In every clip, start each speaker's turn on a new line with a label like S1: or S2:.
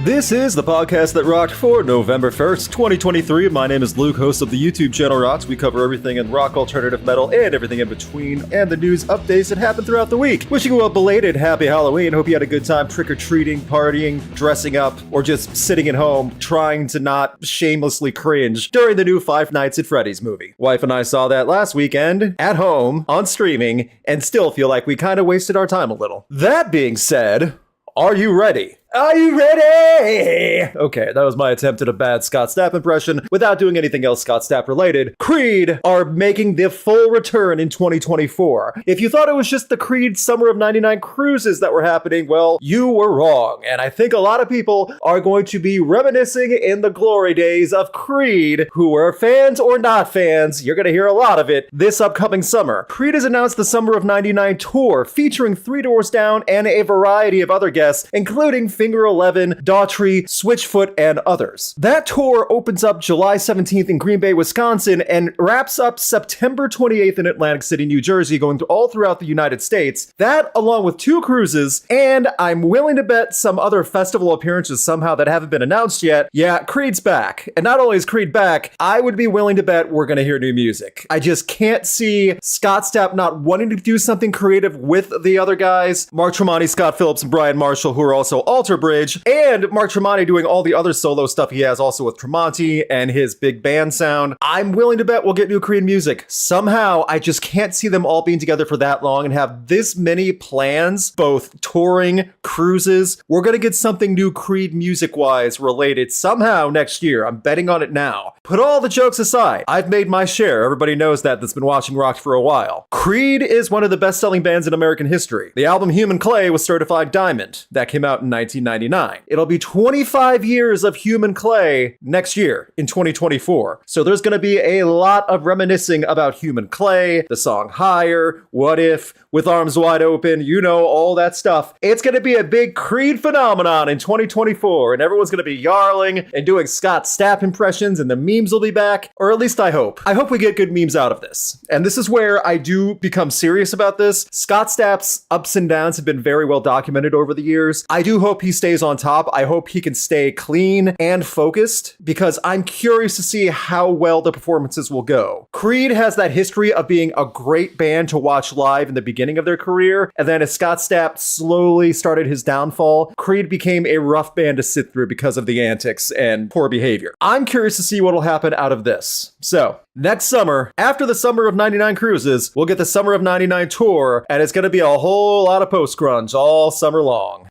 S1: This is the podcast that rocked for November 1st, 2023. My name is Luke, host of the YouTube channel Rocks. We cover everything in rock, alternative metal, and everything in between, and the news updates that happen throughout the week. Wishing you a belated happy Halloween. Hope you had a good time trick-or-treating, partying, dressing up, or just sitting at home trying to not shamelessly cringe during the new Five Nights at Freddy's movie. Wife and I saw that last weekend, at home, on streaming, and still feel like we kind of wasted our time a little. That being said, are you ready? Are you ready? Okay, that was my attempt at a bad Scott Stapp impression without doing anything else Scott Stapp related. Creed are making the full return in 2024. If you thought it was just the Creed Summer of 99 cruises that were happening, well, you were wrong. And I think a lot of people are going to be reminiscing in the glory days of Creed, who were fans or not fans. You're going to hear a lot of it this upcoming summer. Creed has announced the Summer of 99 tour featuring Three Doors Down and a variety of other guests, including Finger 11, Daughtry, Switchfoot, and others. That tour opens up July 17th in Green Bay, Wisconsin, and wraps up September 28th in Atlantic City, New Jersey, going all throughout the United States. That, along with 2 cruises, and I'm willing to bet some other festival appearances somehow that haven't been announced yet. Yeah, Creed's back. And not only is Creed back, I would be willing to bet we're gonna hear new music. I just can't see Scott Stapp not wanting to do something creative with the other guys. Mark Tremonti, Scott Phillips, and Brian Marshall, who are also Alter Bridge, and Mark Tremonti doing all the other solo stuff he has also with Tremonti and his big band sound. I'm willing to bet we'll get new Creed music. Somehow, I just can't see them all being together for that long and have this many plans, both touring, cruises. We're gonna get something new Creed music-wise related somehow next year. I'm betting on it now. Put all the jokes aside, I've made my share. Everybody knows that's been watching Rock for a while. Creed is one of the best-selling bands in American history. The album Human Clay was certified diamond. That came out in 1999. It'll be 25 years of Human Clay next year in 2024. So there's going to be a lot of reminiscing about Human Clay, the song Higher, What If, With Arms Wide Open, you know, all that stuff. It's going to be a big Creed phenomenon in 2024, and everyone's going to be yarling and doing Scott Stapp impressions, and the memes will be back, or at least I hope. I hope we get good memes out of this. And this is where I do become serious about this. Scott Stapp's ups and downs have been very well documented over the years. I do hope he stays on top. I hope he can stay clean and focused, because I'm curious to see how well the performances will go. Creed has that history of being a great band to watch live in the beginning of their career, and then as Scott Stapp slowly started his downfall, Creed became a rough band to sit through because of the antics and poor behavior. I'm curious to see what will happen out of this. So, next summer, after the Summer of 99 cruises, we'll get the Summer of 99 tour, and it's going to be a whole lot of post-grunge all summer long.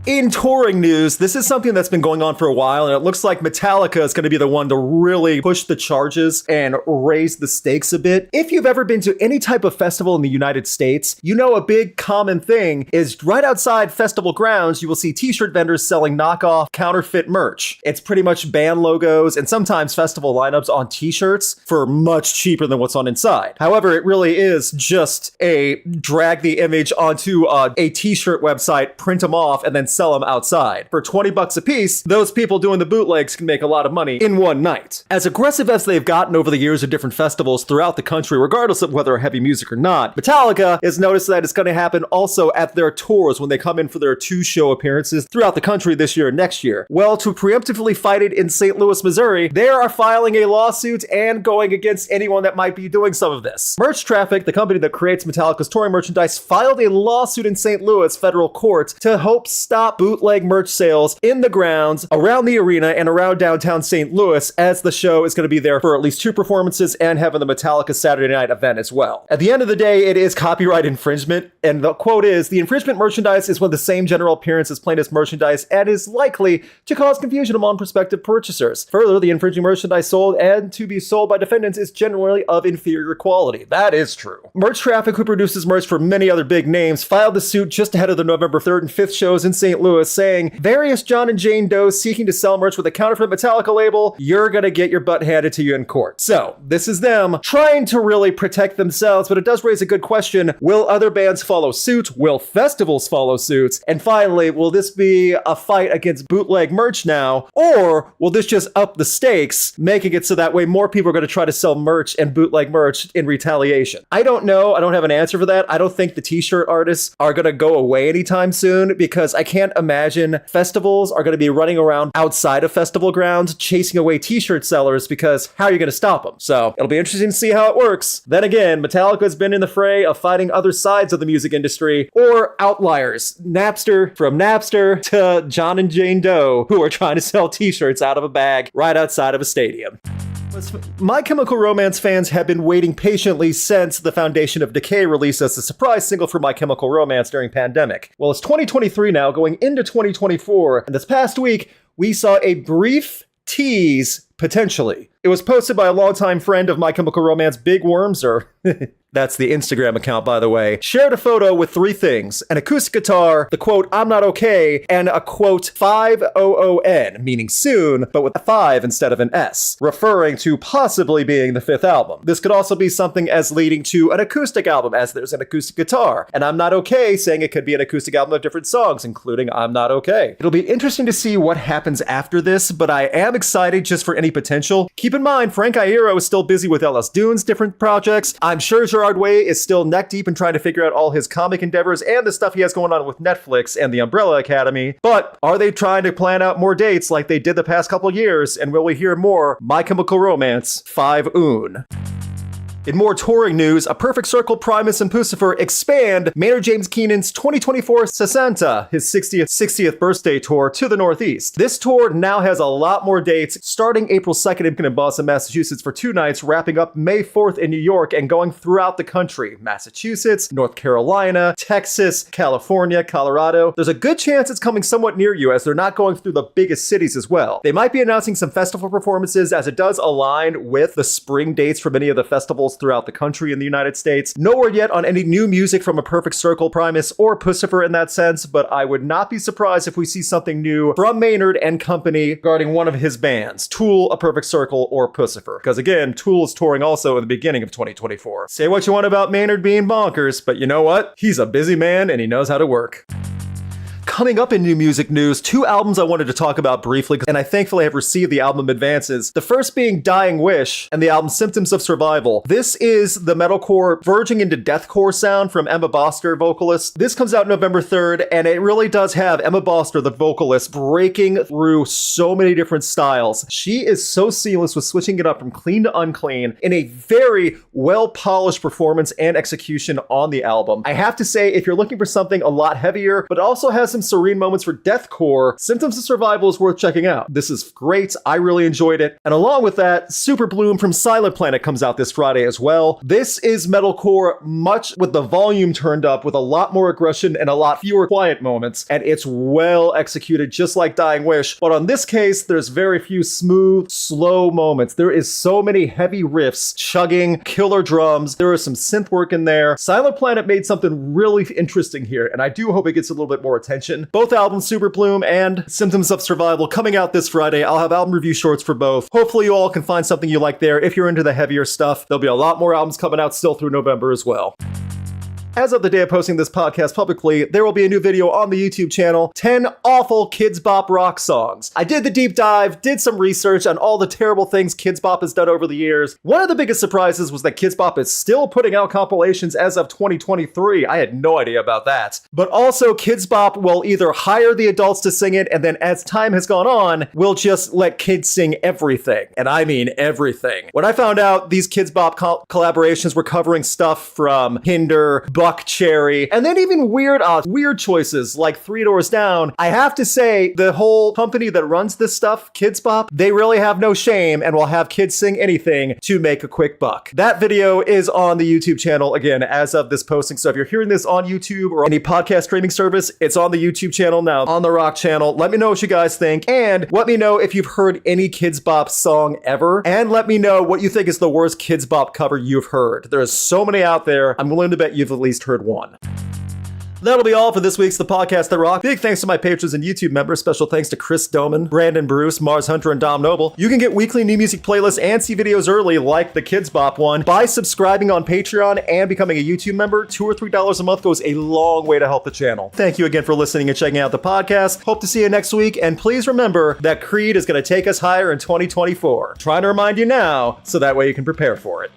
S1: In touring news, this is something that's been going on for a while, and it looks like Metallica is going to be the one to really push the charges and raise the stakes a bit. If you've ever been to any type of festival in the United States, you know a big common thing is right outside festival grounds, you will see t-shirt vendors selling knockoff counterfeit merch. It's pretty much band logos and sometimes festival lineups on t-shirts for much cheaper than what's on inside. However, it really is just a drag the image onto a t-shirt website, print them off, and then sell them outside. For 20 bucks a piece, those people doing the bootlegs can make a lot of money in one night. As aggressive as they've gotten over the years of different festivals throughout the country, regardless of whether heavy music or not, Metallica has noticed that it's going to happen also at their tours when they come in for their 2-show appearances throughout the country this year and next year. Well, to preemptively fight it in St. Louis, Missouri, they are filing a lawsuit and going against anyone that might be doing some of this. Merch Traffic, the company that creates Metallica's touring merchandise, filed a lawsuit in St. Louis federal court to help stop bootleg merch sales in the grounds around the arena and around downtown St. Louis, as the show is going to be there for at least 2 performances and having the Metallica Saturday night event as well. At the end of the day, it is copyright infringement, and the quote is, "The infringement merchandise is with the same general appearance as plaintiff's merchandise and is likely to cause confusion among prospective purchasers. Further, the infringing merchandise sold and to be sold by defendants is generally of inferior quality." That is true. Merch Traffic, who produces merch for many other big names, filed the suit just ahead of the November 3rd and 5th shows in St. Louis, saying, "Various John and Jane Does seeking to sell merch with a counterfeit Metallica label, you're gonna get your butt handed to you in court." So, this is them trying to really protect themselves, but it does raise a good question. Will other bands follow suit? Will festivals follow suit? And finally, will this be a fight against bootleg merch now? Or will this just up the stakes, making it so that way more people are going to try to sell merch and bootleg merch in retaliation? I don't know. I don't have an answer for that. I don't think the t-shirt artists are going to go away anytime soon, because I can't can't imagine festivals are going to be running around outside of festival grounds chasing away t-shirt sellers, because how are you going to stop them? So it'll be interesting to see how it works. Then again, Metallica has been in the fray of fighting other sides of the music industry, or outliers. Napster, from Napster to John and Jane Doe, who are trying to sell t-shirts out of a bag right outside of a stadium. My Chemical Romance fans have been waiting patiently since The Foundation of Decay released as a surprise single for My Chemical Romance during pandemic. Well, it's 2023 now, going into 2024, and this past week, we saw a brief tease, potentially. It was posted by a longtime friend of My Chemical Romance, Big Worms, or that's the Instagram account, by the way, shared a photo with 3 things: an acoustic guitar, the quote, "I'm not okay," and a quote, 5OON, meaning soon, but with a 5 instead of an S, referring to possibly being the 5th album. This could also be something as leading to an acoustic album, as there's an acoustic guitar, and I'm Not Okay saying it could be an acoustic album of different songs, including I'm Not Okay. It'll be interesting to see what happens after this, but I am excited just for any potential. Keep in mind, Frank Iero is still busy with LS Dune's different projects. I'm sure Gerard Way is still neck deep in trying to figure out all his comic endeavors and the stuff he has going on with Netflix and the Umbrella Academy. But are they trying to plan out more dates like they did the past couple years? And will we hear more My Chemical Romance 5OON? In more touring news, A Perfect Circle, Primus, and Puscifer expand Maynard James Keenan's 2024 Sessanta, his 60th birthday tour, to the Northeast. This tour now has a lot more dates, starting April 2nd in Boston, Massachusetts for 2 nights, wrapping up May 4th in New York, and going throughout the country: Massachusetts, North Carolina, Texas, California, Colorado. There's a good chance it's coming somewhat near you, as they're not going through the biggest cities as well. They might be announcing some festival performances, as it does align with the spring dates for many of the festivals throughout the country in the United States. No word yet on any new music from A Perfect Circle, Primus, or Puscifer in that sense, but I would not be surprised if we see something new from Maynard and company regarding one of his bands, Tool, A Perfect Circle, or Puscifer. Because again, Tool is touring also in the beginning of 2024. Say what you want about Maynard being bonkers, but you know what? He's a busy man and he knows how to work. Coming up in new music news, 2 albums I wanted to talk about briefly, and I thankfully have received the album advances. The first being Dying Wish and the album Symptoms of Survival. This is the metalcore verging into deathcore sound from Emma Boster, vocalist. This comes out November 3rd, and it really does have Emma Boster, the vocalist, breaking through so many different styles. She is so seamless with switching it up from clean to unclean in a very well-polished performance and execution on the album. I have to say, if you're looking for something a lot heavier, but also has some serene moments for deathcore, Symptoms of Survival is worth checking out. This is great. I really enjoyed it. And along with that, Super Bloom from Silent Planet comes out this Friday as well. This is metalcore, much with the volume turned up, with a lot more aggression and a lot fewer quiet moments. And it's well executed, just like Dying Wish. But on this case, there's very few smooth, slow moments. There is so many heavy riffs, chugging, killer drums. There is some synth work in there. Silent Planet made something really interesting here, and I do hope it gets a little bit more attention. Both albums, Super Bloom and Symptoms of Survival, coming out this Friday. I'll have album review shorts for both. Hopefully you all can find something you like there if you're into the heavier stuff. There'll be a lot more albums coming out still through November as well. As of the day of posting this podcast publicly, there will be a new video on the YouTube channel, 10 awful Kidz Bop rock songs. I did the deep dive, did some research on all the terrible things Kidz Bop has done over the years. One of the biggest surprises was that Kidz Bop is still putting out compilations as of 2023. I had no idea about that. But also, Kidz Bop will either hire the adults to sing it, and then as time has gone on, will just let kids sing everything. And I mean everything. When I found out these Kidz Bop collaborations were covering stuff from Hinder, Buck Cherry, and then even weird choices like 3 Doors Down, I have to say, the whole company that runs this stuff, Kidz Bop, they really have no shame and will have kids sing anything to make a quick buck. That video is on the YouTube channel, again, as of this posting. So if you're hearing this on YouTube or any podcast streaming service, it's on the YouTube channel now, on the Rock channel. Let me know what you guys think, and let me know if you've heard any Kidz Bop song ever, and let me know what you think is the worst Kidz Bop cover you've heard. There's so many out there. I'm willing to bet you've at least heard one. That'll be all for this week's The Podcast That Rock. Big thanks to my patrons and YouTube members. Special thanks to Chris Doman, Brandon Bruce, Mars Hunter, and Dom Noble. You can get weekly new music playlists and see videos early, like the Kidz Bop one, by subscribing on Patreon and becoming a YouTube member. $2 or $3 a month goes a long way to help the channel. Thank you again for listening and checking out the podcast. Hope to see you next week, and please remember that Creed is going to take us higher in 2024. Trying to remind you now, so that way you can prepare for it.